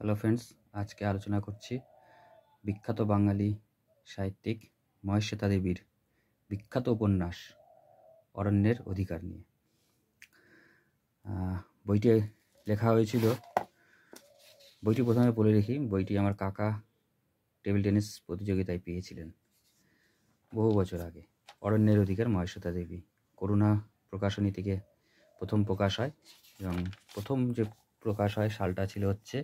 Hello friends, আজকে আলোচনা করছি বিখ্যাত বাঙালি সাহিত্যিক মহেশ্বেতা দেবীর বিখ্যাত উপন্যাস অরণ্যের অধিকার নিয়ে। বইটি লেখা হয়েছিল, বইটি প্রথমে বলে রেখি, বইটি আমার কাকা টেবিল টেনিস প্রতিযোগিতায় পেয়েছিলেন বহু বছর আগে। অরণ্যের অধিকার, মহেশ্বেতা দেবী, করুণা প্রকাশনী থেকে প্রথম প্রকাশ হয় এবং প্রথম যে প্রকাশ হয় সালটা ছিল হচ্ছে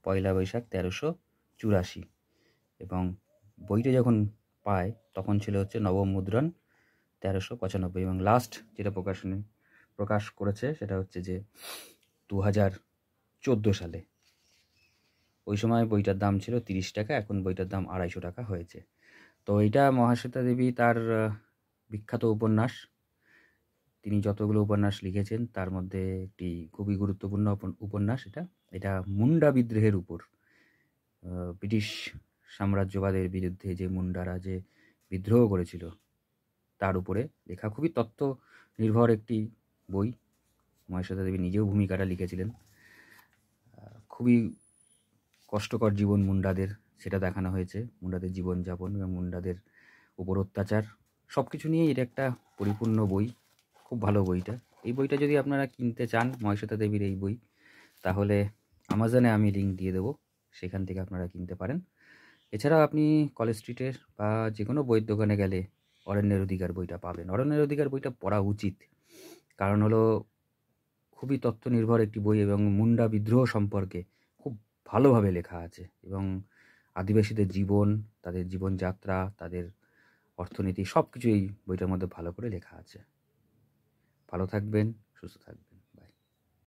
1 বৈশাখ 1384 এবং বইটা যখন পায় তখন ছিল হচ্ছে নবম মুদ্রণ 1395 এবং লাস্ট যেটা প্রকাশ করেছে সেটা হচ্ছে যে 2014 সালে। ওই সময় বইটার দাম ছিল 30 টাকা, এখন বইটার দাম 250 টাকা হয়েছে। তো এটা মহেশ্বেতা দেবী তার বিখ্যাত উপন্যাস। তিনি যতগুলো উপন্যাস লিখেছেন তার মধ্যে একটি খুবই গুরুত্বপূর্ণ উপন্যাস এটা মুন্ডা বিদ্রোহের উপর, ব্রিটিশ সাম্রাজ্যবাদের বিরুদ্ধে যে মুন্ডারা যে বিদ্রোহ করেছিল তার উপরে লেখা খুবই তথ্য নির্ভর একটি বই। মহেশ্বেতা দেবী নিজেও ভূমিকাটা লিখেছিলেন। খুবই কষ্টকর জীবন মুন্ডাদের, সেটা দেখানো হয়েছে। মুন্ডাদের জীবনযাপন এবং মুন্ডাদের উপর অত্যাচার সব কিছু নিয়েই এটা একটা পরিপূর্ণ বই। খুব ভালো বইটা। এই বইটা যদি আপনারা কিনতে চান, মহেশ্বেতা দেবীর এই বই, তাহলে অ্যামাজনে আমি লিঙ্ক দিয়ে দেবো, সেখান থেকে আপনারা কিনতে পারেন। এছাড়াও আপনি কলেজ স্ট্রিটের বা যে কোনো বইয়ের দোকানে গেলে অরণ্যের অধিকার বইটা পাবেন। অরণ্যের অধিকার বইটা পড়া উচিত, কারণ হলো খুবই তথ্য নির্ভর একটি বই এবং মুন্ডা বিদ্রোহ সম্পর্কে খুব ভালোভাবে লেখা আছে এবং আদিবাসীদের জীবন, তাদের জীবনযাত্রা, তাদের অর্থনীতি সব কিছু এই বইটার মধ্যে ভালো করে লেখা আছে। ভালো থাকবেন, সুস্থ থাকবেন।